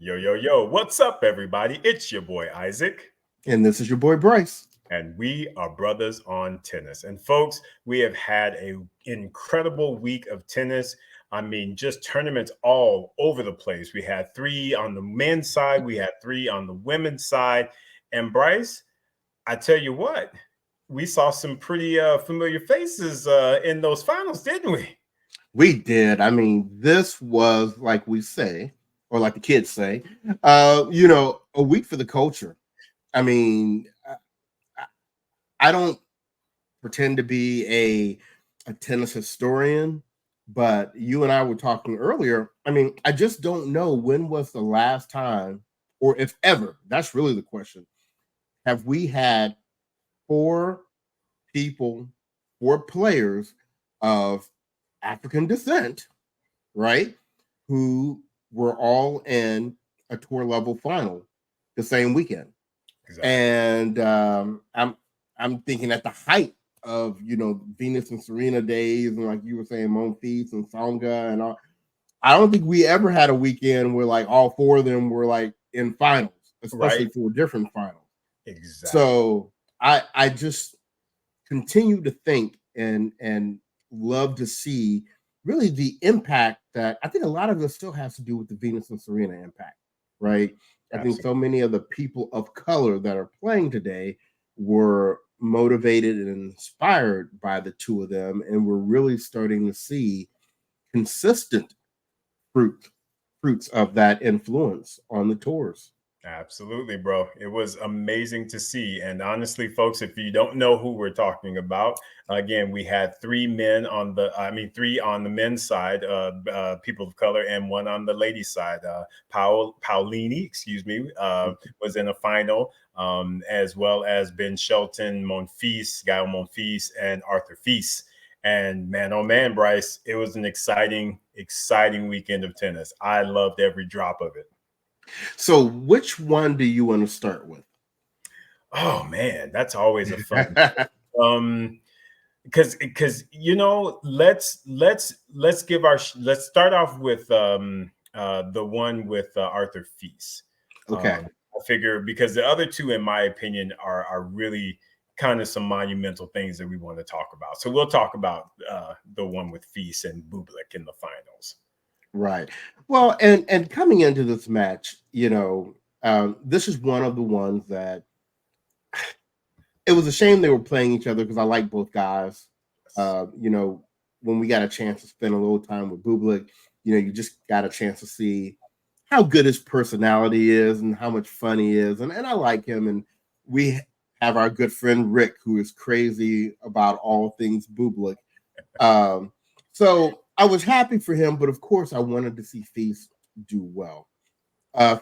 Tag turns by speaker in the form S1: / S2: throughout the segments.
S1: Yo, yo, yo, what's up, everybody? It's your boy Isaac,
S2: And this is your boy Bryce.
S1: and we are brothers on tennis. And folks, we have had an incredible week of tennis. I mean, just tournaments all over the place. We had three on the men's side, we had three on the women's side. And Bryce, I tell you what, we saw some pretty familiar faces in those finals, didn't we?
S2: We did. I mean, this was like we say, or like the kids say, a week for the culture. I mean, I don't pretend to be a tennis historian, but you and I were talking earlier. I mean, I just don't know when was the last time, or if ever. That's really the question. Have we had four people, four players of African descent, right? Who were all in a tour level final the same weekend.
S1: Exactly.
S2: And I'm thinking at the height of Venus and Serena days, and like you were saying, Monfils and Songa and all. I don't think we ever had a weekend where like all four of them were like in finals, especially
S1: Right.
S2: for different finals.
S1: Exactly.
S2: So I just continue to think and love to see really the impact that I think a lot of this still has to do with the Venus and Serena impact, right? I think
S1: Absolutely.
S2: so many of the people of color that are playing today were motivated and inspired by the two of them, and we're really starting to see consistent fruits of that influence on the tours.
S1: Absolutely, bro. It was amazing to see. And honestly, folks, if you don't know who we're talking about, again, we had three on the men's side, people of color, and one on the ladies' side. Paolini, excuse me, was in a final, as well as Ben Shelton, Monfils, Gael Monfils, and Arthur Fils. And man, oh man, Bryce, it was an exciting weekend of tennis. I loved every drop of it.
S2: So, which one do you want to start with?
S1: Oh man, that's always a fun um because let's start off with the one with Arthur Feast.
S2: Okay.
S1: I figure because the other two, in my opinion, are really kind of some monumental things that we want to talk about. So we'll talk about the one with Feast and Bublik in the finals.
S2: Right. Well, and coming into this match, this is one of the ones that it was a shame they were playing each other because I like both guys. Uh, you know, when we got a chance to spend a little time with Bublik, you just got a chance to see how good his personality is and how much fun he is, and I like him. And we have our good friend Rick, who is crazy about all things Bublik. Um, so I was happy for him, but of course I wanted to see Feast do well.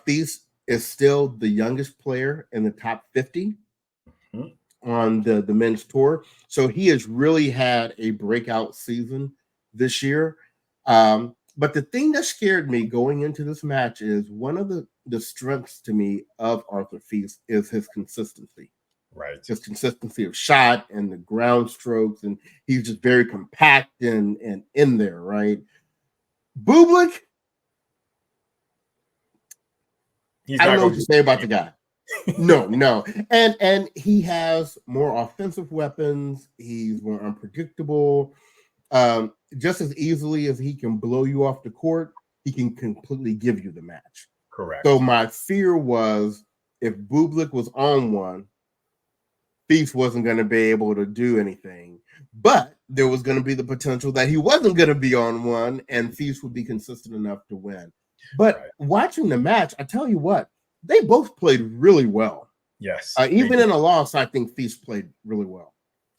S2: Feast is still the youngest player in the top 50
S1: Mhm.
S2: on the men's tour. So he has really had a breakout season this year. But the thing that scared me going into this match is one of the strengths to me of Arthur Feast is his consistency,
S1: Right.
S2: his consistency of shot and the ground strokes, and he's just very compact and in there, right? Bublik,
S1: He's
S2: I don't
S1: not
S2: know
S1: gonna
S2: what to
S1: do
S2: say about the
S1: it.
S2: guy. No, and he has more offensive weapons. He's more unpredictable. Just as easily as he can blow you off the court, he can completely give you the match. So
S1: Correct.
S2: my fear was if Bublik was on one, Feast wasn't going to be able to do anything. But there was going to be the potential that he wasn't going to be on one, and Feast would be consistent enough to win. But
S1: Right.
S2: watching the match, I tell you what, they both played really well.
S1: Yes, they
S2: Even
S1: did.
S2: in a loss, I think Feast played really well.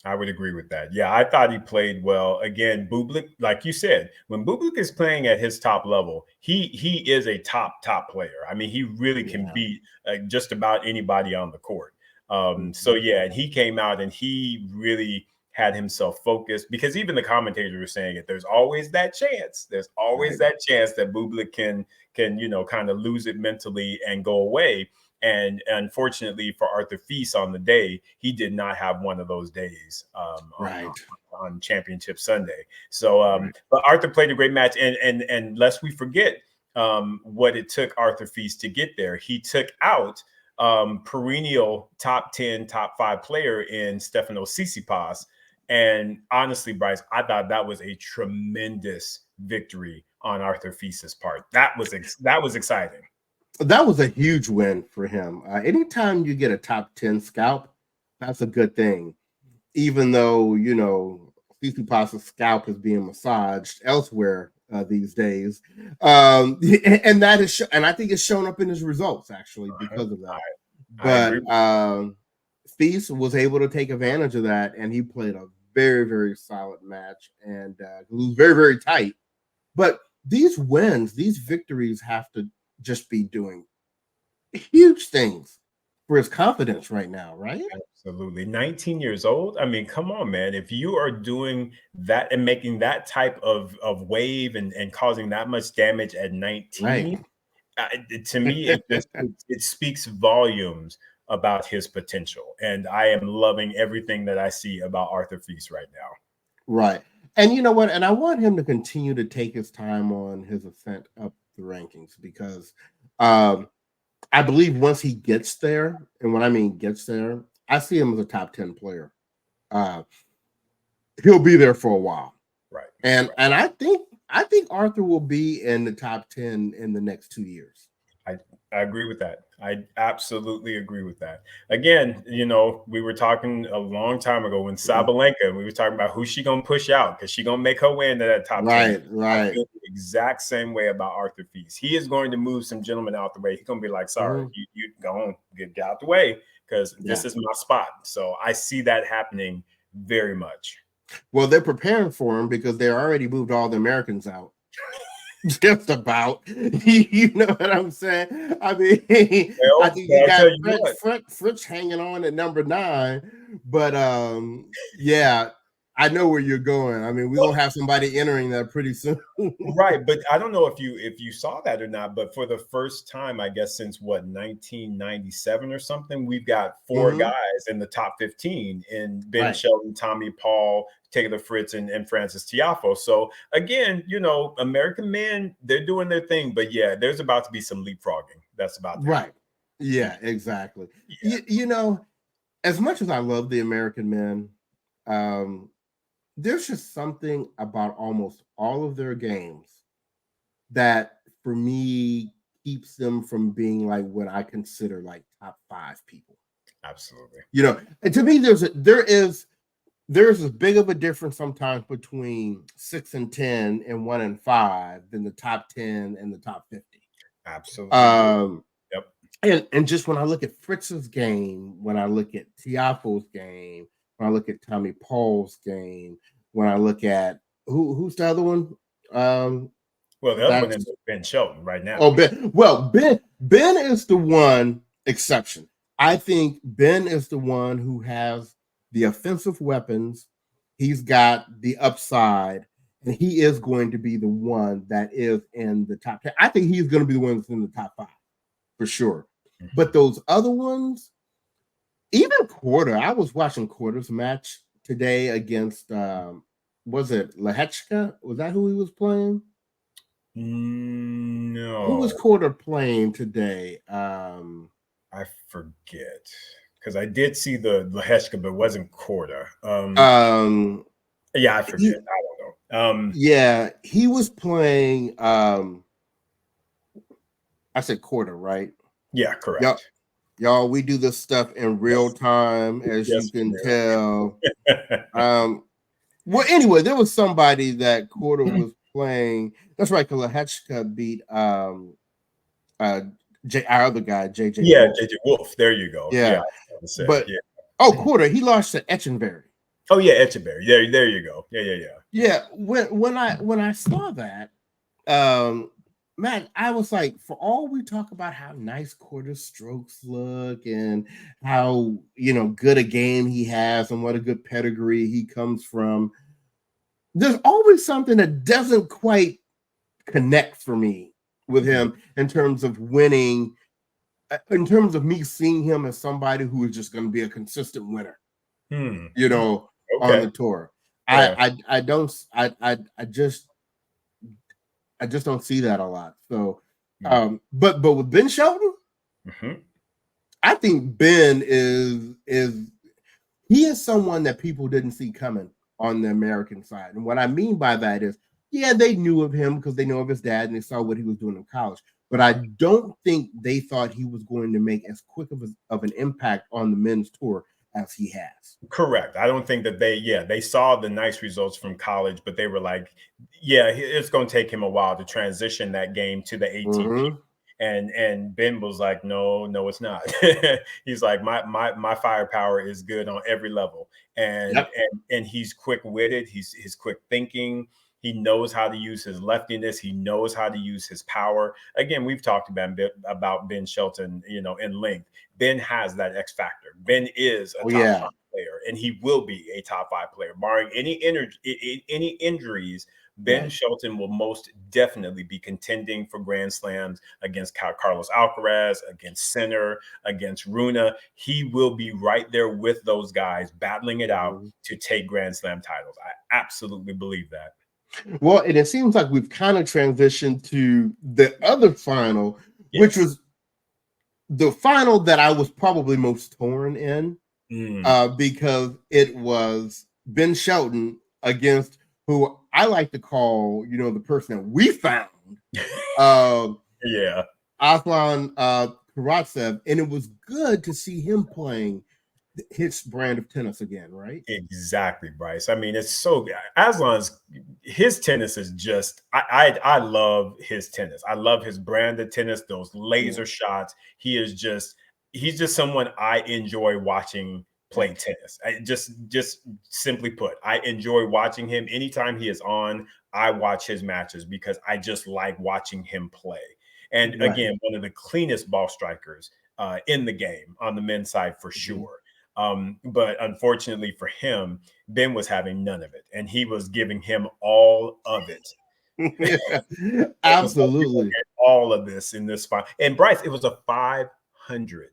S1: I would agree with that. Yeah, I thought he played well. Again, Bublik, like you said, when Bublik is playing at his top level, he is a top player. I mean, he really can
S2: Yeah.
S1: beat just about anybody on the court. So
S2: Mhm.
S1: yeah, and he came out and he really had himself focused because even the commentators were saying it. There's always that chance. There's always
S2: Right.
S1: that chance that Bublik can kind of lose it mentally and go away. And unfortunately for Arthur Feast on the day, he did not have one of those days
S2: Right.
S1: on Championship Sunday. So,
S2: Right.
S1: but Arthur played a great match, and lest we forget, what it took Arthur Fils to get there. He took out perennial top 10, top 5 player in Stefano Tsitsipas. And honestly, Bryce, I thought that was a tremendous victory on Arthur Fis's part. That was exciting.
S2: That was a huge win for him. Anytime you get a top 10 scalp, that's a good thing. Even though, you know, Tsitsipas's scalp is being massaged elsewhere these days. And that is, and I think it's shown up in his results actually because of that. But Fils was able to take advantage of that, and he played a very, very solid match, and it was very, very tight. But these wins, these victories have to just be doing huge things for his confidence right now, right?
S1: Absolutely. 19 years old. I mean, come on, man. If you are doing that and making that type of wave and causing that much damage at 19, to me, it speaks volumes about his potential. And I am loving everything that I see about Arthur Fils right now.
S2: Right. And you know what? And I want him to continue to take his time on his ascent up the rankings because I believe once he gets there, and when I mean gets there, I see him as a top 10 player. He'll be there for a while.
S1: Right.
S2: And I think Arthur will be in the top 10 in the next 2 years.
S1: I agree with that. I absolutely agree with that. Again, you know, we were talking a long time ago when Sabalenka, we were talking about who she gonna push out because she gonna make her way into that top 10.
S2: Right.
S1: I feel the exact same way about Arthur Fils. He is going to move some gentlemen out the way. He's gonna be like, sorry, you go on, get out the way because this is my spot. So I see that happening very much.
S2: Well, they're preparing for him because they already moved all the Americans out. Just about, you know what I'm saying? I mean, I think you got Fritz hanging on at number 9, but yeah, I know where you're going. I mean, we're gonna have somebody entering that pretty soon.
S1: Right, but I don't know if you saw that or not, but for the first time, I guess since what 1997 or something, we've got 4 guys in the top 15 in Ben Shelton, Tommy Paul, Taylor Fritz, and Francis Tiafoe. So again, you know, American men, they're doing their thing, but yeah, there's about to be some leapfrogging. That's about
S2: right. Yeah, exactly. Yeah. You know, as much as I love the American men, there's just something about almost all of their games that for me keeps them from being like what I consider like top 5 people.
S1: Absolutely.
S2: You know, and to me, there is as big of a difference sometimes between 6 and 10 and 1 and 5 than the top 10 and the top 50.
S1: Absolutely.
S2: Yep. And just when I look at Fritz's game, when I look at Tiafoe's game, when I look at Tommy Paul's game, when I look at who's the other one?
S1: Well, the other one is Ben Shelton right now.
S2: Oh, Ben. Well, Ben is the one exception. I think Ben is the one who has the offensive weapons. He's got the upside, and he is going to be the one that is in the top 10. I think he's going to be the one that's in the top 5 for sure. But those other ones, even Quarter, I was watching Quarter's match today against, was it Lehechka? Was that who he was playing?
S1: No.
S2: Who was Quarter playing today?
S1: I forget because I did see the Lehechka, but it wasn't Quarter. Yeah, I forget. I don't know.
S2: Yeah, he was playing. I said Quarter, right?
S1: Yeah, correct.
S2: Y'all, we do this stuff in real time, as you can tell. Well, anyway, there was somebody that Quarter was playing. That's right, Lehechka beat our other guy, JJ.
S1: Yeah, Wolf. JJ Wolf. There you go.
S2: Yeah. But Quarter, he lost to Etchenberry.
S1: Oh yeah, Etchenberry. There you go. Yeah.
S2: When I saw that, man, I was like, for all we talk about how nice Quarter strokes look and how, you know, good a game he has and what a good pedigree he comes from, there's always something that doesn't quite connect for me with him in terms of winning, in terms of me seeing him as somebody who is just going to be a consistent winner, you know, on the tour. Yeah. I just don't see that a lot. So, but with Ben Shelton, I think Ben is he is someone that people didn't see coming on the American side. And what I mean by that is, yeah, they knew of him because they know of his dad and they saw what he was doing in college. But I don't think they thought he was going to make as quick of an impact on the men's tour as he has.
S1: Correct. I don't think that they saw the nice results from college, but they were like, yeah, it's going to take him a while to transition that game to the ATP. And Ben was like, no, it's not. He's like, my firepower is good on every level, and he's quick witted. He's quick thinking. He knows how to use his leftiness. He knows how to use his power. Again, we've talked about Ben Shelton, in length. Ben has that X factor. Ben is a top 5 player, and he will be a top 5 player, barring any injuries. Ben Shelton will most definitely be contending for Grand Slams against Carlos Alcaraz, against Sinner, against Runa. He will be right there with those guys, battling it out to take Grand Slam titles. I absolutely believe that.
S2: Well, and it seems like we've kind of transitioned to the other final, which was the final that I was probably most torn in, because it was Ben Shelton against who I like to call, the person that we found, Aslan Karatsev, and it was good to see him playing his brand of tennis again, right?
S1: Exactly, Bryce. I mean, it's so good. His tennis is just, I love his tennis. I love his brand of tennis, those laser shots. He's just someone I enjoy watching play tennis. Just simply put, I enjoy watching him. Anytime he is on, I watch his matches because I just like watching him play. And again, one of the cleanest ball strikers in the game on the men's side for sure. But unfortunately for him, Ben was having none of it, and he was giving him all of it.
S2: Absolutely,
S1: all of this in this spot. And Bryce, it was a 500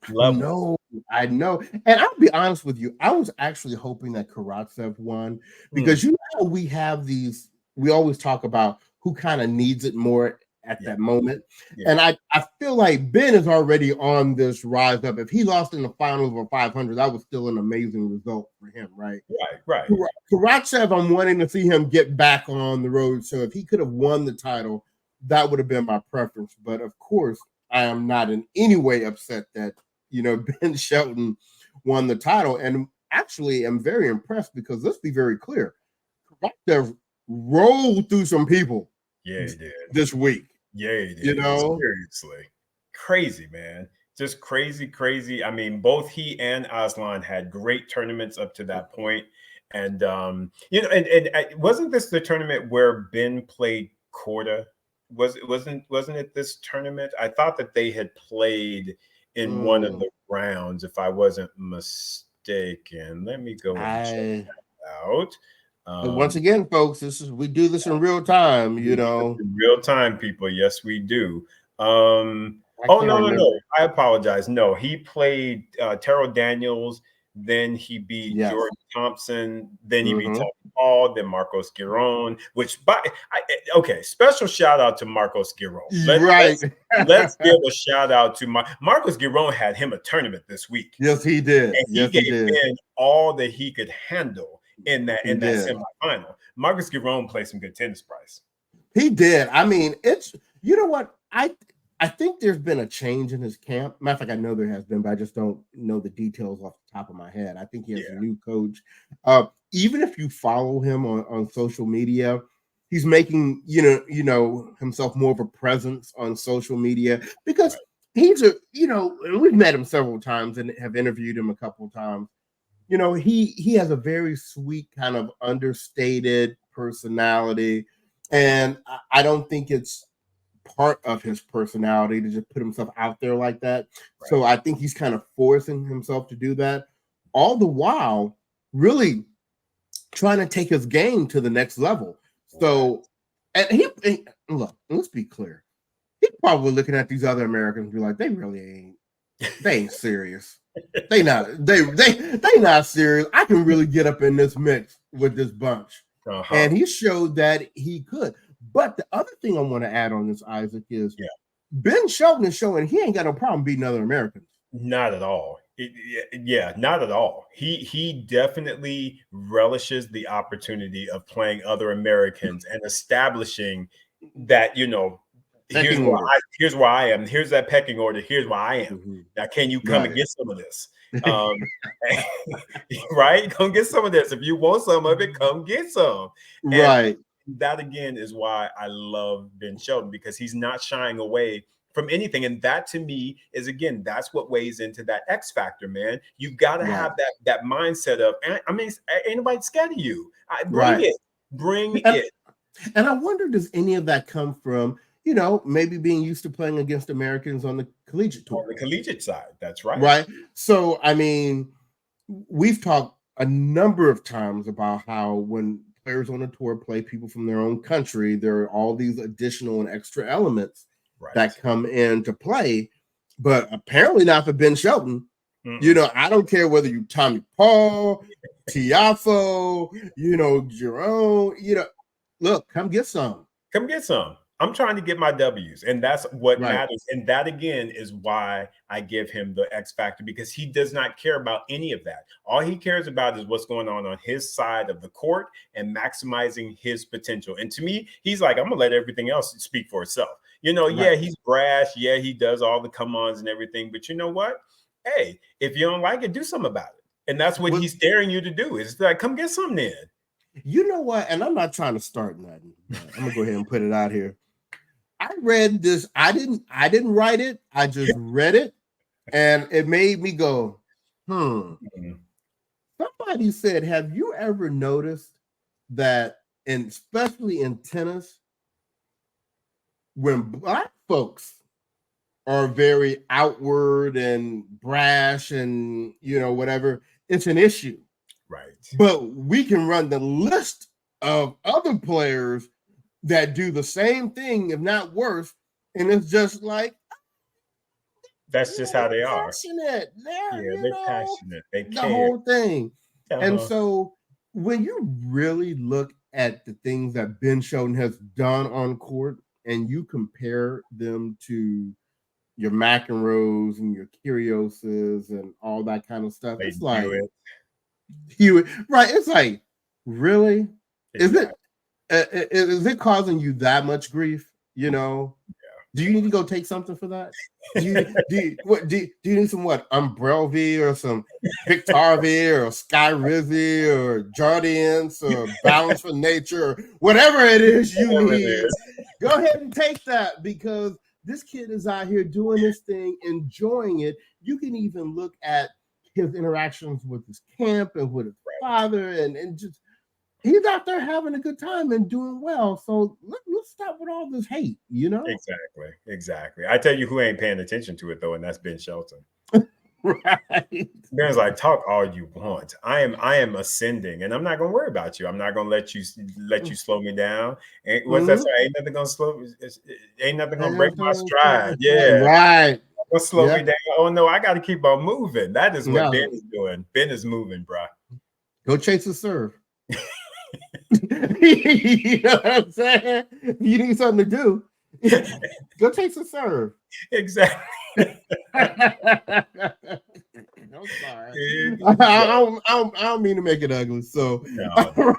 S1: level.
S2: I know. And I'll be honest with you, I was actually hoping that Karatsev won because you know how we have these. We always talk about who kind of needs it more at that moment. And I feel like Ben is already on this rise up. If he lost in the finals of a 500, that was still an amazing result for him, right?
S1: Right.
S2: Karatsev, I'm wanting to see him get back on the road. So if he could have won the title, that would have been my preference. But of course, I am not in any way upset that, Ben Shelton won the title. And actually, I'm very impressed because let's be very clear. Karatsev rolled through some people this week.
S1: Yeah, he did. Seriously. Crazy, man. Just crazy. I mean, both he and Aslan had great tournaments up to that point. And, and wasn't this the tournament where Ben played Korda? Wasn't it this tournament? I thought that they had played in one of the rounds, if I wasn't mistaken. Let me go and check that out.
S2: But once again, folks, we do this in real time,
S1: real time, people. Yes, we do. No. I apologize. No, he played Terrell Daniels. Then he beat Jordan Thompson. Then he beat Tommy Paul. Then Marcos Giron. Special shout out to Marcos Giron. Let's give a shout out to Marcos Giron. Had him a tournament this week.
S2: Yes, he did.
S1: And he gave Ben all that he could handle in that semifinal. Marcos Giron played some good tennis, Bryce.
S2: He did. I mean, it's what I think there's been a change in his camp. Matter of fact, I know there has been, but I just don't know the details off the top of my head. I think he has a new coach. Even if you follow him on social media, he's making himself more of a presence on social media because he's and we've met him several times and have interviewed him a couple of times. He has a very sweet kind of understated personality, and I don't think it's part of his personality to just put himself out there like that. So I think he's kind of forcing himself to do that, all the while really trying to take his game to the next level. So, and look, let's be clear. He's probably looking at these other Americans and be like, they ain't serious. They not serious. I can really get up in this mix with this bunch. And he showed that he could. But the other thing I want to add on this, Isaac, is
S1: Yeah.
S2: Ben Shelton is showing he ain't got no problem beating other Americans.
S1: Not at all. Yeah, not at all. He definitely relishes the opportunity of playing other Americans and establishing that,
S2: Pecking order.
S1: here's where I am. Here's that pecking order. Here's where I am.
S2: Mm-hmm.
S1: Now, can you come and
S2: Right.
S1: get some of this? Right? Come get some of this. If you want some of it, come get some. And
S2: Right.
S1: that again is why I love Ben Shelton, because he's not shying away from anything. And that to me is, again, that's what weighs into that X factor, man. You've got to have that mindset of, I mean, ain't nobody scared of you. Bring it. Bring it.
S2: And I wonder, does any of that come from, maybe being used to playing against Americans on the collegiate tour?
S1: On the collegiate side, that's right.
S2: Right. So, I mean, we've talked a number of times about how when players on a tour play people from their own country, there are all these additional and extra elements that come into play, but apparently not for Ben Shelton. I don't care whether you Tommy Paul, Tiafo, Jerome, look, come get some.
S1: Come get some. I'm trying to get my W's, and that's what matters. And that, again, is why I give him the X factor, because he does not care about any of that. All he cares about is what's going on his side of the court and maximizing his potential. And to me, he's like, I'm going to let everything else speak for itself. Yeah, he's brash. Yeah, he does all the come-ons and everything. But you know what? Hey, if you don't like it, do something about it. And that's what he's daring you to do. It's like, come get something then.
S2: You know what? And I'm not trying to start nothing. I'm going to go ahead and put it out here. I read this. I didn't write it. I just read it, and it made me go, Somebody said, have you ever noticed that, and especially in tennis, when Black folks are very outward and brash and, whatever, it's an issue.
S1: Right.
S2: But we can run the list of other players that do the same thing, if not worse, and it's just like,
S1: that's just how they are.
S2: Passionate.
S1: They're passionate. They care.
S2: The whole thing. And so when you really look at the things that Ben Shelton has done on court, and you compare them to your McEnroes and your Kyrgioses and all that kind of stuff, it's like, right? It's like, really? Exactly. Is it causing you that much grief? Do you need to go take something for that? Do you need some Umbrelvi or some Victorvi or Sky Rizzi or Jardiance or Balance for Nature or whatever it is you need? Go ahead and take that, because this kid is out here doing his thing, enjoying it. You can even look at his interactions with his camp and with his father, and just he's out there having a good time and doing well. So let's stop with all this hate,
S1: Exactly. I tell you who ain't paying attention to it, though, and that's Ben Shelton.
S2: Right.
S1: Ben's like, talk all you want. I am ascending, and I'm not gonna worry about you. I'm not gonna let you slow me down. And what's that? Ain't nothing gonna ain't nothing gonna break my stride. Yeah.
S2: Right.
S1: Gonna slow me down. Oh no, I gotta keep on moving. That is what Ben is doing. Ben is moving, bro.
S2: Go chase the serve. You know what I'm saying? You need something to do. Go chase the serve.
S1: Exactly.
S2: I'm sorry. I don't mean to make it ugly. So,
S1: no.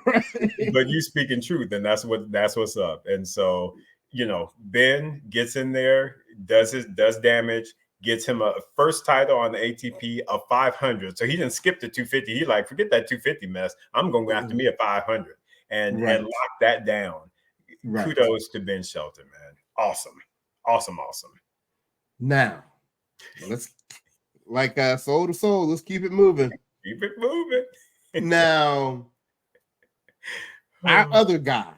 S1: But you speaking truth, and that's what's up. And so, Ben gets in there, does damage, gets him a first title on the ATP of 500. So he didn't skip the 250. He like, forget that 250 mess. I'm going to go after me at 500 and lock that down. Kudos to Ben Shelton, man. Awesome.
S2: Now, let's soul to soul. Let's keep it moving. Now, our other guy.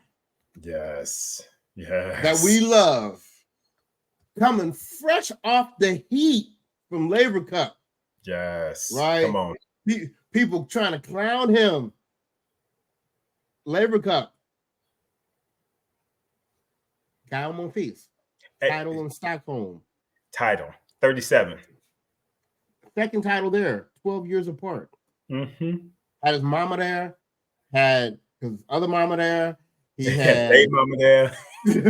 S1: Yes.
S2: That we love, coming fresh off the heat from Labor Cup.
S1: Yes.
S2: Right?
S1: Come on.
S2: People trying to clown him. Labor Cup. Gael Monfils. Title in Stockholm.
S1: Title. 37.
S2: Second title there. 12 years apart.
S1: Mm-hmm.
S2: Had his mama there. Had his other mama there. He
S1: Hey,
S2: had
S1: mama there.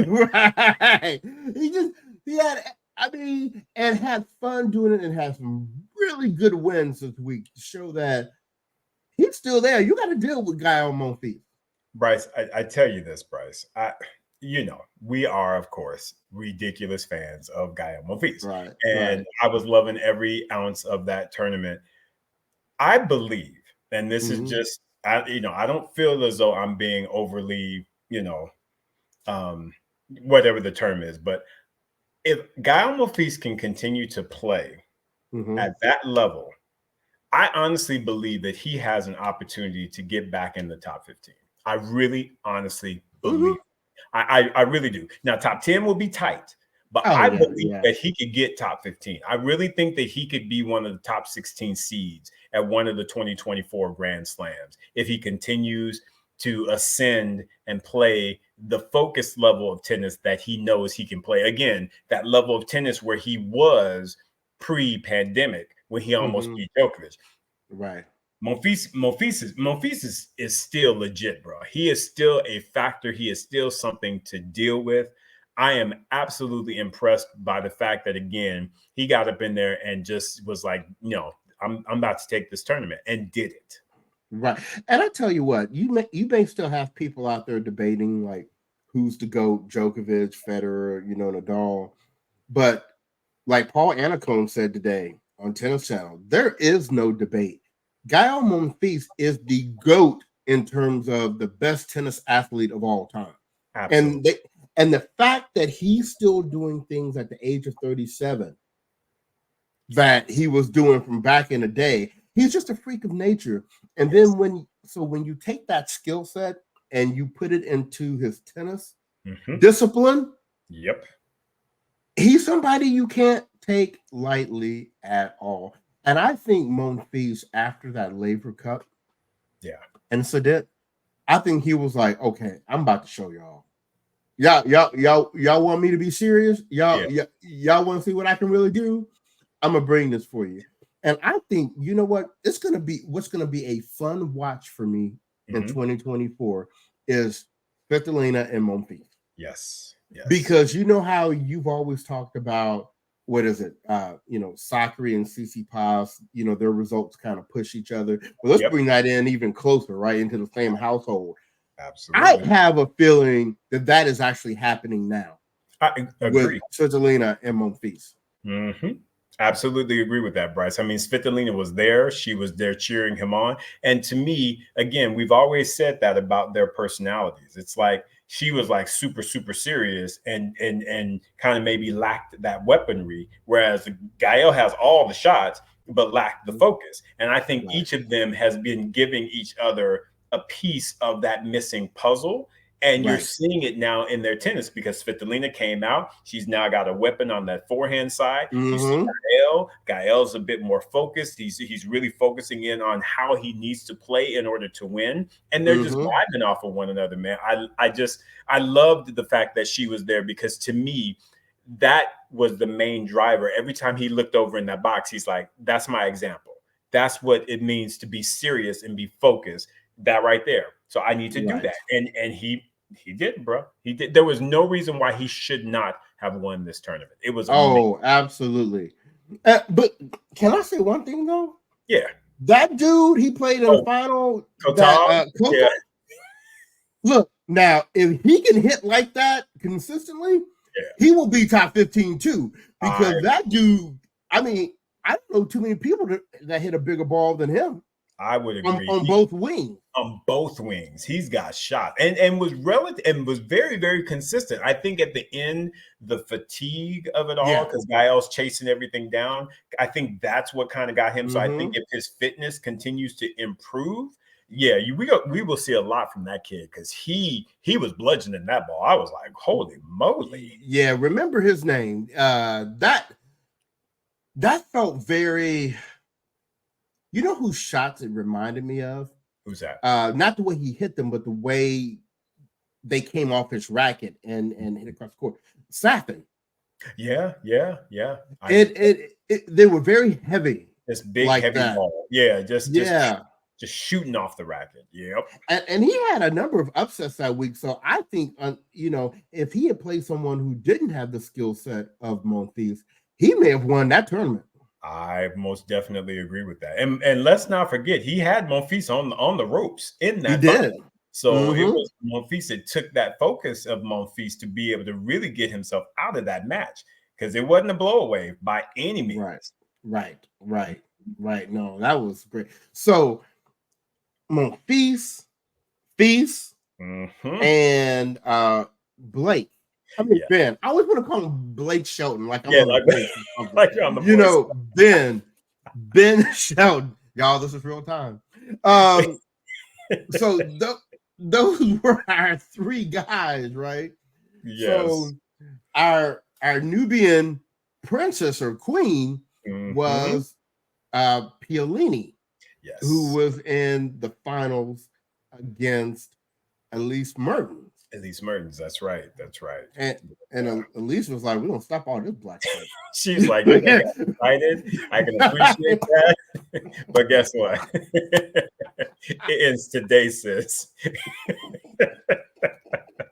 S2: right. He had I mean, and had fun doing it and had some really good wins this week to show that he's still there. You got to deal with Gael Monfils.
S1: Bryce, I tell you this, Bryce. We are, of course, ridiculous fans of Gael Monfils.
S2: Right,
S1: And
S2: right.
S1: I was loving every ounce of that tournament. I believe, and this is
S2: Mm-hmm.
S1: just, I don't feel as though I'm being overly, um, whatever the term is, but if Gael Monfils can continue to play
S2: Mm-hmm.
S1: at that level, I honestly believe that he has an opportunity to get back in the top 15. I really honestly
S2: Mm-hmm.
S1: believe. I really do. Now, top 10 will be tight, but
S2: Oh
S1: I
S2: yeah,
S1: believe
S2: yeah.
S1: that he could get top 15. I really think that he could be one of the top 16 seeds at one of the 2024 Grand Slams if he continues to ascend and play the focused level of tennis that he knows he can play. Again, that level of tennis where he was pre-pandemic when he almost
S2: Mm-hmm.
S1: beat Djokovic.
S2: Right.
S1: Monfils is still legit, bro. He is still a factor. He is still something to deal with. I am absolutely impressed by the fact that again he got up in there and just was like, I'm about to take this tournament and did it.
S2: Right. And I tell you what, you may still have people out there debating like who's the GOAT, Djokovic, Federer, Nadal. But like Paul Anacone said today on Tennis Channel, there is no debate. Gael Monfils is the GOAT in terms of the best tennis athlete of all time. And
S1: Absolutely.
S2: they and the fact that he's still doing things at the age of 37 that he was doing from back in the day, he's just a freak of nature. And
S1: Yes.
S2: then when you take that skill set and you put it into his tennis
S1: Mm-hmm.
S2: discipline,
S1: Yep.
S2: he's somebody you can't take lightly at all. And I think Monfils, after that Laver Cup
S1: Yeah.
S2: and Sadet, I think he was like, okay, I'm about to show y'all. Y'all want me to be serious?
S1: Yeah.
S2: Y'all want to see what I can really do? I'm gonna bring this for you. And I think you know what? What's gonna be a fun watch for me in
S1: Mm-hmm.
S2: 2024 is Petalina and Monfils.
S1: Yes. Yes.
S2: Because you know how you've always talked about what is it? Sakari and CC Paz, their results kind of push each other. Well, let's
S1: Yep.
S2: bring that in even closer, right? Into the same household. I
S1: Absolutely.
S2: have a feeling that is actually happening now
S1: I
S2: with
S1: agree.
S2: Svitolina and Monfils.
S1: Mm-hmm. Absolutely agree with that, Bryce. I mean, Svitolina was there. She was there cheering him on. And to me, again, we've always said that about their personalities. It's like she was like super, super serious and kind of maybe lacked that weaponry, whereas Gael has all the shots, but lacked the focus. And I think
S2: Right.
S1: each of them has been giving each other a piece of that missing puzzle. And you're
S2: Right.
S1: seeing it now in their tennis because Svitolina came out. She's now got a weapon on that forehand side. You see
S2: Mm-hmm.
S1: Gael. Gael's a bit more focused. He's really focusing in on how he needs to play in order to win. And they're just
S2: Mm-hmm.
S1: vibing off of one another, man. I loved the fact that she was there because to me, that was the main driver. Every time he looked over in that box, he's like, that's my example. That's what it means to be serious and be focused. That right there. So I need to do
S2: Right.
S1: that. And he did, bro. He did. There was no reason why he should not have won this tournament. It was amazing.
S2: Oh, absolutely. But can I say one thing though?
S1: Yeah.
S2: That dude he played in the
S1: Oh,
S2: final that
S1: Kotal.
S2: Coco.
S1: Yeah.
S2: Look, now if he can hit like that consistently,
S1: Yeah.
S2: he will be top 15 too.
S1: I
S2: Because that dude, I mean, I don't know too many people that hit a bigger ball than him
S1: I would
S2: on,
S1: agree.
S2: on both wings.
S1: On both wings. He's got shot and was relative and was very, very consistent. I think at the end, the fatigue of it all,
S2: Yeah.
S1: because Gael's chasing everything down, I think that's what kind of got him. So I think
S2: Mm-hmm.
S1: if his fitness continues to improve, yeah, we will see a lot from that kid because he was bludgeoning that ball. I was like, holy moly.
S2: Yeah, remember his name. That felt very, whose shots it reminded me of?
S1: Who's that?
S2: Not the way he hit them, but the way they came off his racket and hit across the court. Safin.
S1: Yeah, yeah, yeah.
S2: They were very heavy
S1: This big
S2: like
S1: heavy
S2: that.
S1: ball. Yeah, just
S2: Yeah.
S1: just shooting off the racket. Yep.
S2: And he had a number of upsets that week. So I think, if he had played someone who didn't have the skill set of Monfils, he may have won that tournament.
S1: I most definitely agree with that. And let's not forget, he had Monfils on the ropes in that.
S2: He did.
S1: So it was Monfils that took that focus of Monfils to be able to really get himself out of that match, because it wasn't a blowaway by any means.
S2: Right. No, that was great. So Monfils, Fils, and Blake. I mean, Ben. I always want to call him Blake Shelton, like I'm on the Blake.
S1: Like you're on the
S2: Ben Shelton. Y'all, this is real time. So those were our three guys, right?
S1: Yes.
S2: So our Nubian princess or queen was Paolini,
S1: yes,
S2: who was in the finals against Elise Mertens.
S1: Elise Mertens, that's right.
S2: And Elise was like, "We don't stop all this black stuff."
S1: She's like, "I got excited. I can appreciate that, but guess what? It ends today, sis.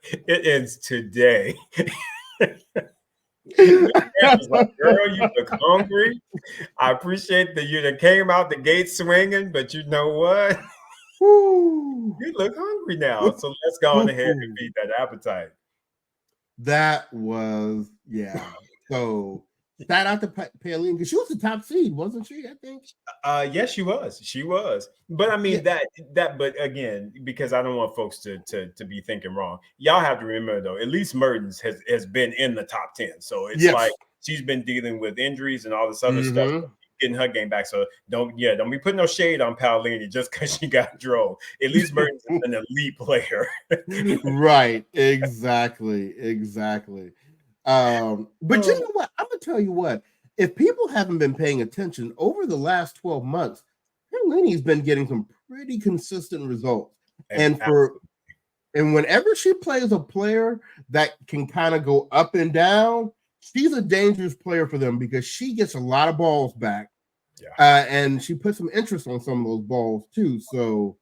S1: It ends today." Was like, "Girl, you look hungry. I appreciate that you that came out the gate swinging, but you know what? You look hungry now. So let's go on ahead and feed that appetite."
S2: That was, So shout out to Paolini, because she was the top seed, wasn't she? I think.
S1: Yes, she was. She was. But I mean but again, because I don't want folks to be thinking wrong. Y'all have to remember though, Elise Mertens has been in the top 10. So it's like she's been dealing with injuries and all this other stuff, getting her game back. So don't be putting no shade on Paolini just because she got drove. Elise Mertens is an elite player.
S2: Right. Exactly. But you know what? I'm gonna tell you what. If people haven't been paying attention over the last 12 months, Paolini's been getting some pretty consistent results. And whenever she plays a player that can kind of go up and down, she's a dangerous player for them, because she gets a lot of balls back. And she puts some interest on some of those balls too. So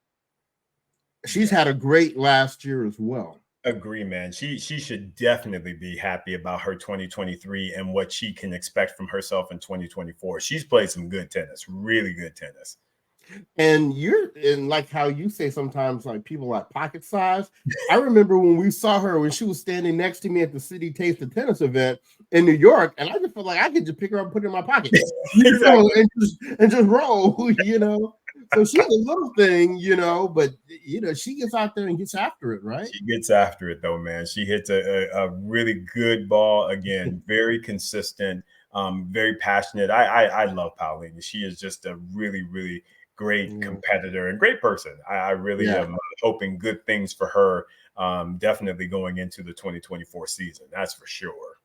S2: she's had a great last year as well.
S1: Agree, man. She should definitely be happy about her 2023 and what she can expect from herself in 2024. She's played some good tennis, really good tennis.
S2: And you're in, like how you say sometimes, like people like pocket size. I remember when we saw her when she was standing next to me at the City Taste of Tennis event in New York, and I just felt like I could just pick her up and put her in my pocket, and just roll, So she's a little thing, but she gets out there and gets after it, right?
S1: She gets after it though, man. She hits a really good ball again, very consistent, very passionate. I love Paolini. She is just a really, really great competitor and great person. I really am hoping good things for her. Definitely going into the 2024 season. That's for sure.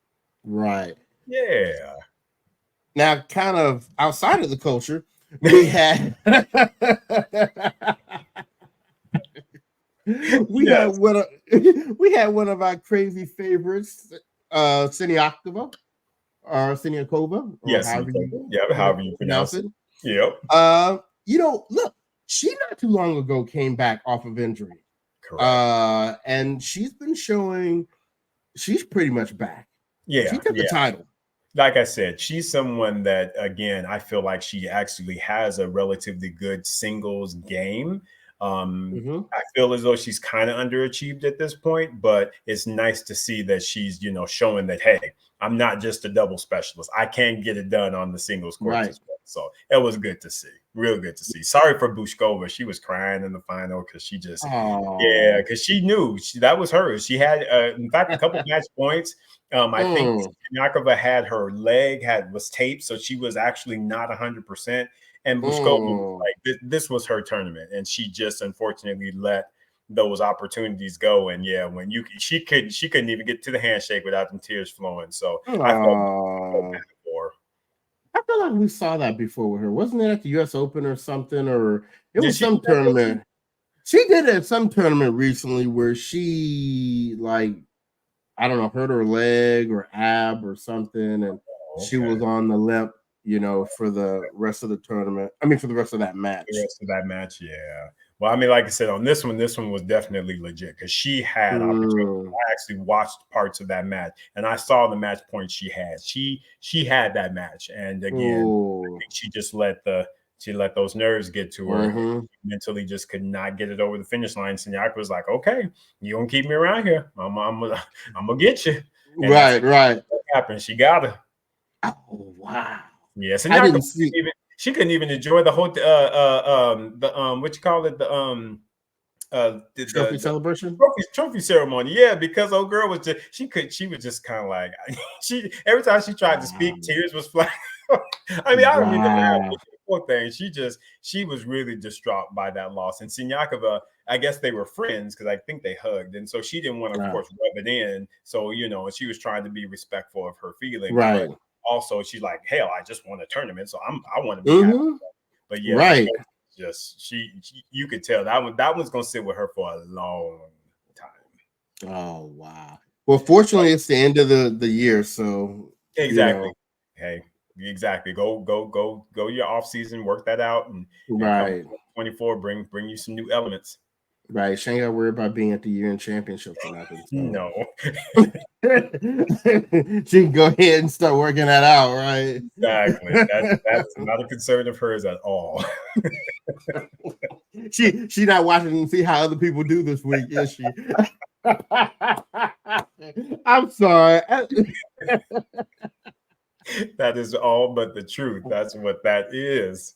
S2: Right.
S1: Yeah.
S2: Now, kind of outside of the culture, we had we had one of our crazy favorites, Siniakova, or Siniakova, or
S1: however you pronounce it. Yep.
S2: Look, she not too long ago came back off of injury.
S1: Correct.
S2: And she's been showing she's pretty much back.
S1: Yeah.
S2: She took the title.
S1: Like I said, she's someone that, again, I feel like she actually has a relatively good singles game. I feel as though she's kind of underachieved at this point, but it's nice to see that she's, showing that, hey, I'm not just a double specialist. I can get it done on the singles courts as well. So it was good to see. Real good to see. Sorry for Bushkova. She was crying in the final because she just, because she knew that was hers. She had, in fact, a couple match points. I think Siniakova had her leg was taped, so she was actually not 100%. And Bushkova was like, this was her tournament, and she just unfortunately let those opportunities go. And when she couldn't even get to the handshake without them tears flowing. So I felt bad for her.
S2: I feel like we saw that before with her. Wasn't it at the US Open or something? Or it was some tournament. She did it at some tournament recently where she, like, I don't know, hurt her leg or ab or something, and she was on the limp. for the rest of the tournament. I mean, for the rest of that match.
S1: The rest of that match, yeah. Well, I mean, like I said, on this one was definitely legit because she had opportunity. I actually watched parts of that match, and I saw the match points she had. She had that match, and again, I think she just let those nerves get to her. Mentally, just could not get it over the finish line. Sinyaka was like, "Okay, you gonna keep me around here? I'm gonna get you." And
S2: right.
S1: what happened. She got her.
S2: Oh wow!
S1: Yeah,
S2: I
S1: Sinyaka
S2: didn't see.
S1: she couldn't even enjoy the whole what you call it
S2: Trophy celebration,
S1: trophy ceremony. Yeah, because old girl was just she was just kind of like she every time she tried to speak, tears was flying. I mean, I don't mean to laugh. Poor thing. She was really distraught by that loss. And Sinyakova, I guess they were friends because I think they hugged, and so she didn't want to, of course, rub it in. So she was trying to be respectful of her feelings, but also she's like, hell, I just won a tournament, so I want to be happy. But yeah, just you could tell that one's gonna sit with her for a long time.
S2: Oh wow! Well, fortunately, it's the end of the year, so
S1: exactly. Hey, exactly. Go your off season, work that out, and come 24 bring you some new elements.
S2: Right, she ain't got to worry about being at the year-end championships or nothing. So.
S1: No,
S2: she can go ahead and start working that out, right?
S1: Exactly. That's not a concern of hers at all.
S2: She not watching and see how other people do this week, is she? I'm sorry.
S1: That is all but the truth. That's what that is.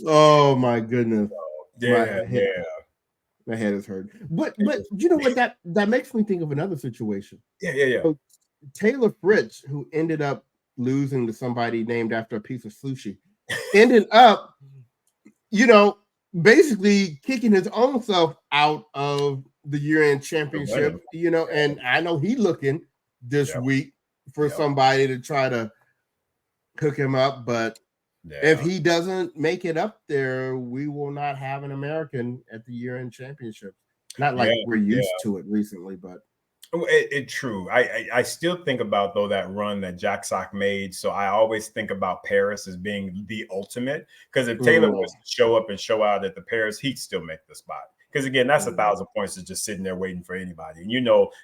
S2: Oh my goodness.
S1: Yeah.
S2: My head is hurt. But you know what? That makes me think of another situation.
S1: Yeah.
S2: So, Taylor Fritz, who ended up losing to somebody named after a piece of sushi, ended up, basically kicking his own self out of the year-end championship, and I know he's looking this week for somebody to try to hook him up, but if he doesn't make it up there, we will not have an American at the year-end championship. Not like we're used to it recently, but
S1: true. I still think about though that run that Jack Sock made. So I always think about Paris as being the ultimate. Because if Taylor was to show up and show out at the Paris, he'd still make the spot. Because again, that's 1,000 points is just sitting there waiting for anybody. And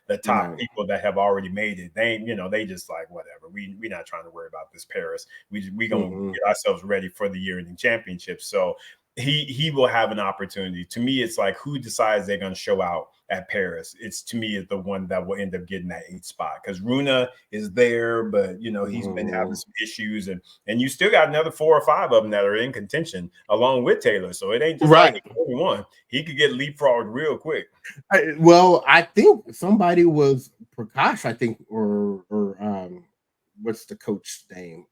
S1: the top people that have already made it, they they just like whatever. We're not trying to worry about this Paris. We gonna get ourselves ready for the year-ending championship. So he will have an opportunity. To me, it's like who decides they're gonna show out at Paris. It's to me is the one that will end up getting that 8th spot because Runa is there, but he's been having some issues, and you still got another 4 or 5 of them that are in contention along with Taylor. So it ain't just like one. He could get leapfrogged real quick.
S2: I think somebody was Prakash, I think, or what's the coach name?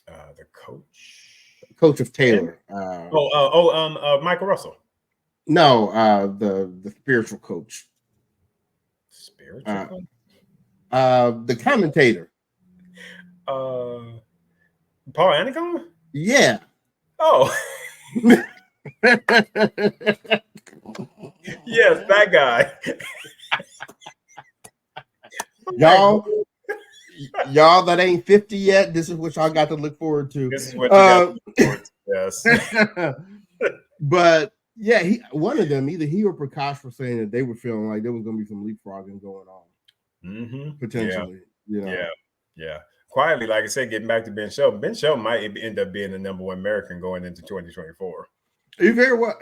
S1: The
S2: coach of Taylor.
S1: Michael Russell.
S2: No, the spiritual coach.
S1: Spiritual coach?
S2: The commentator.
S1: Paul Anagon?
S2: Yeah.
S1: Oh. Yes, that guy.
S2: Y'all that ain't 50 yet, this is what y'all got to look forward to.
S1: This is what you got to look forward to, yes.
S2: But yeah, one of them, either he or Prakash, were saying that they were feeling like there was going to be some leapfrogging going on. Potentially.
S1: Yeah. Quietly, like I said, getting back to Ben Shelton. Ben Shelton might end up being the #1 American going into 2024.
S2: You very well,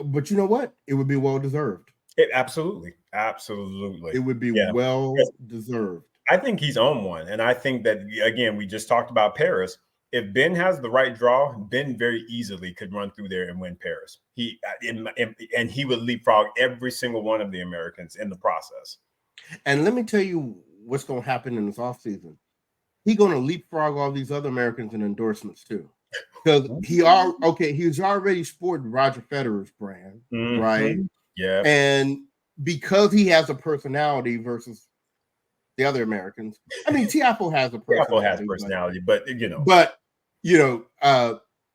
S2: but you know what? It would be well deserved.
S1: Absolutely.
S2: It would be well deserved.
S1: I think he's on one, and I think that again, we just talked about Paris. If Ben has the right draw, Ben very easily could run through there and win Paris. And he would leapfrog every single one of the Americans in the process.
S2: And let me tell you what's going to happen in this offseason. He's going to leapfrog all these other Americans in endorsements too. Because he's already sported Roger Federer's brand, right?
S1: Yeah.
S2: And because he has a personality versus the other Americans, I mean, Tiafoe has a personality.
S1: But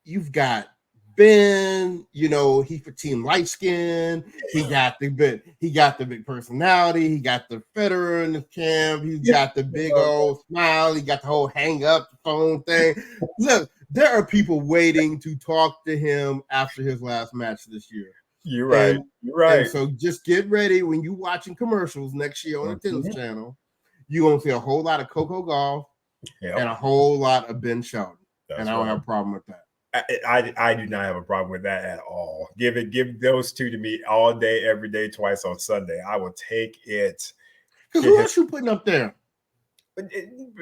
S2: you've got Ben, he for Team Light Skin. He got the big personality. He got the Federer in the camp. He's got the big old smile. He got the whole hang up phone thing. Look, there are people waiting to talk to him after his last match this year.
S1: You're right. You're right.
S2: And so just get ready when you're watching commercials next year on the tennis channel. You're gonna see a whole lot of Coco Gauff and a whole lot of Ben Shelton. And I don't have a problem with that.
S1: I do not have a problem with that at all. Give those two to me all day, every day, twice on Sunday. I will take it.
S2: Who else you putting up there?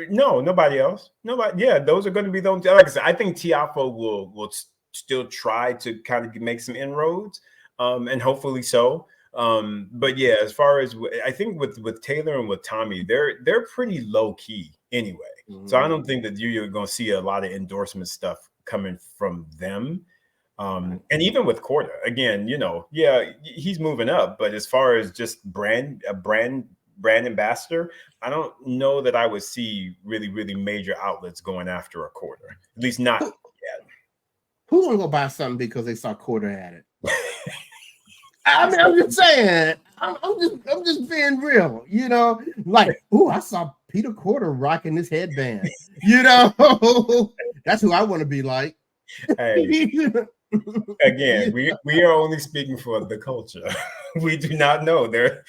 S1: No, nobody else. Nobody. Yeah, those are going to be those. Like I said, I think Tiafoe will still try to kind of make some inroads, and hopefully so. But yeah, as far as I think with Taylor and with Tommy, they're pretty low key anyway. So I don't think that you're going to see a lot of endorsement stuff coming from them. And even with Korda, again, he's moving up, but as far as just brand ambassador, I don't know that I would see really, really major outlets going after a Korda, at least not yet.
S2: Who's gonna go buy something because they saw Korda at it? I mean, I'm just saying. I'm just being real. Like, I saw Peter Korda rocking this headband. That's who I want to be like.
S1: Hey, again, we are only speaking for the culture. We do not know there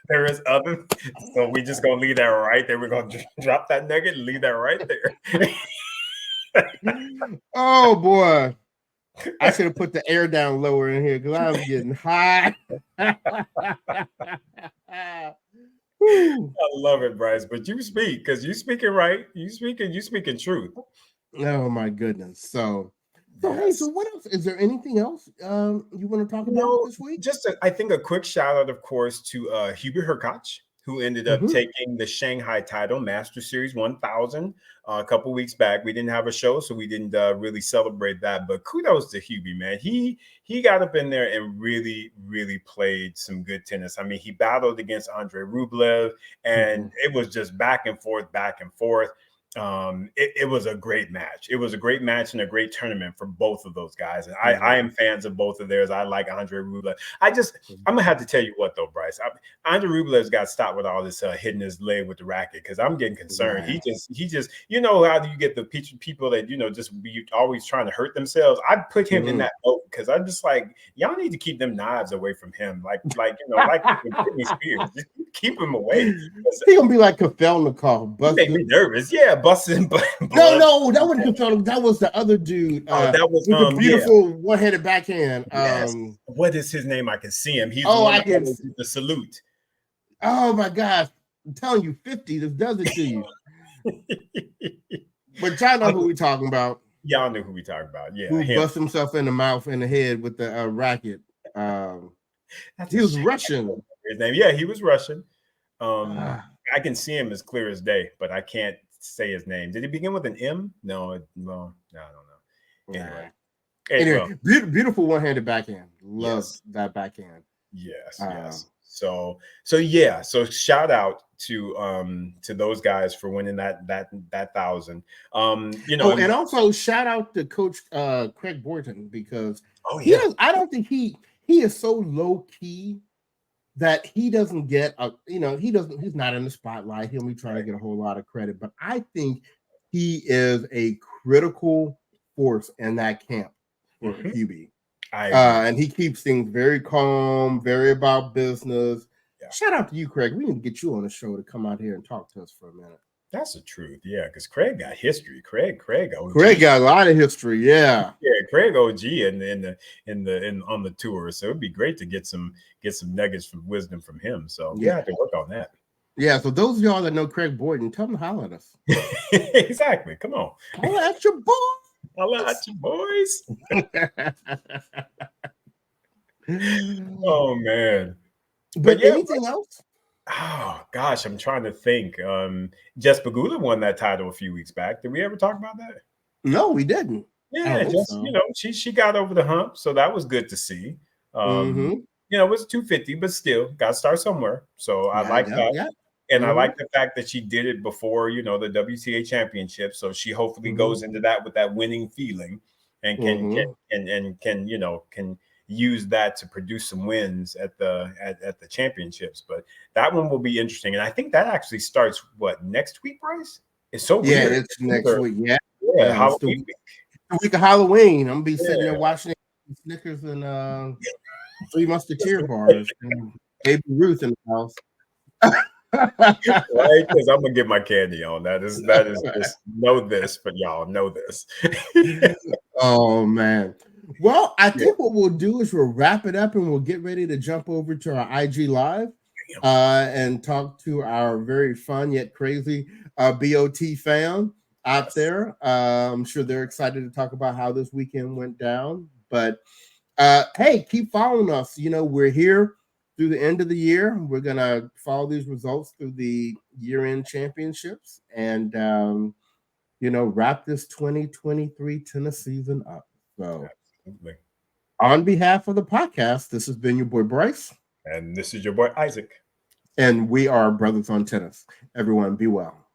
S1: is other. So we just gonna leave that right there. We're gonna drop that nugget and leave that right there.
S2: Oh boy. I should have put the air down lower in here because I was getting high. I
S1: love it, Bryce. But you speak because you speaking right. You speaking truth.
S2: Oh my goodness. So what else? Is there anything else you want to talk about this week?
S1: Just I think a quick shout out, of course, to Hubert Hurkacz, who ended up taking the Shanghai title, Master Series 1000, a couple weeks back. We didn't have a show, so we didn't really celebrate that. But kudos to Hubie, man. He got up in there and really, really played some good tennis. I mean, he battled against Andre Rublev, and it was just back and forth, back and forth. It was a great match. It was a great match and a great tournament for both of those guys. And I am fans of both of theirs. I like Andre Rublev. I'm gonna have to tell you what though, Bryce. Andre Rublev's got to stop with all this hitting his leg with the racket because I'm getting concerned. Right. He just how do you get the people that just be always trying to hurt themselves? I put him in that boat because I'm just like, y'all need to keep them knives away from him. Like Britney Spears, just keep him away.
S2: He gonna be like Kafelnikov.
S1: Make me nervous. Yeah. Busting.
S2: No, that wasn't Control. That was the other dude.
S1: That was
S2: with the beautiful one-handed backhand.
S1: Yes. What is his name? I can see him. He's
S2: I can
S1: the salute.
S2: Oh my gosh! I'm telling you, 50. This does it to you. But y'all know who we talking about.
S1: Y'all know who we talking about. Yeah,
S2: who bust himself in the mouth and the head with the racket. He was Russian.
S1: His name, yeah, he was Russian. I can see him as clear as day, but I can't say his name. Did he begin with an M? No, I don't know. Anyway,
S2: beautiful one-handed backhand. Love that backhand.
S1: Yes. So shout out to those guys for winning that 1,000.
S2: And also shout out to Coach Craig Borton because I don't think he is so low key that he doesn't get he's not in the spotlight. He'll be trying to get a whole lot of credit, but I think he is a critical force in that camp for Hubie. And he keeps things very calm, very about business. Yeah. Shout out to you, Craig. We need to get you on the show to come out here and talk to us for a minute.
S1: That's the truth, yeah. Because Craig got history. Craig OG.
S2: Craig got a lot of history, yeah.
S1: Yeah, Craig OG on the tour. So it'd be great to get some nuggets of wisdom from him. So we have to work on that.
S2: Yeah. So those of y'all that know Craig Borton, tell them to holler at us.
S1: Exactly. Come on.
S2: Holler at your boy.
S1: Holler at your boys. Oh man.
S2: But anything else?
S1: Oh gosh, I'm trying to think. Jess Pegula won that title a few weeks back. Did we ever talk about that?
S2: No, we didn't.
S1: Yeah, she got over the hump, so that was good to see. It was 250, but still got to start somewhere. So I like that. Yeah. And I like the fact that she did it before, the WTA championship. So she hopefully goes into that with that winning feeling. and
S2: Mm-hmm.
S1: can can use that to produce some wins at the championships. But that one will be interesting, and I think that actually starts what, next week, Bryce? It's so
S2: Yeah,
S1: weird.
S2: it's next week. Yeah,
S1: Yeah,
S2: yeah, it's
S1: Halloween week.
S2: the week of Halloween. I'm gonna be sitting there
S1: Yeah.
S2: watching Snickers and Three Musketeer bars and Baby Ruth in the house.
S1: Right, because I'm gonna get my candy on. That is just know this, but y'all know this.
S2: Oh man. Well, I
S1: Yeah.
S2: think what we'll do is we'll wrap it up and we'll get ready to jump over to our IG live and talk to our very fun yet crazy BOT fam out there. I'm sure they're excited to talk about how this weekend went down. But hey, keep following us. You know, we're here through the end of the year. We're gonna follow these results through the year-end championships and wrap this 2023 tennis season up. So,
S1: Absolutely.
S2: on behalf of the podcast, this has been your boy Bryce,
S1: And this is your boy Isaac.
S2: and we are Brothers on Tennis. Everyone, be well.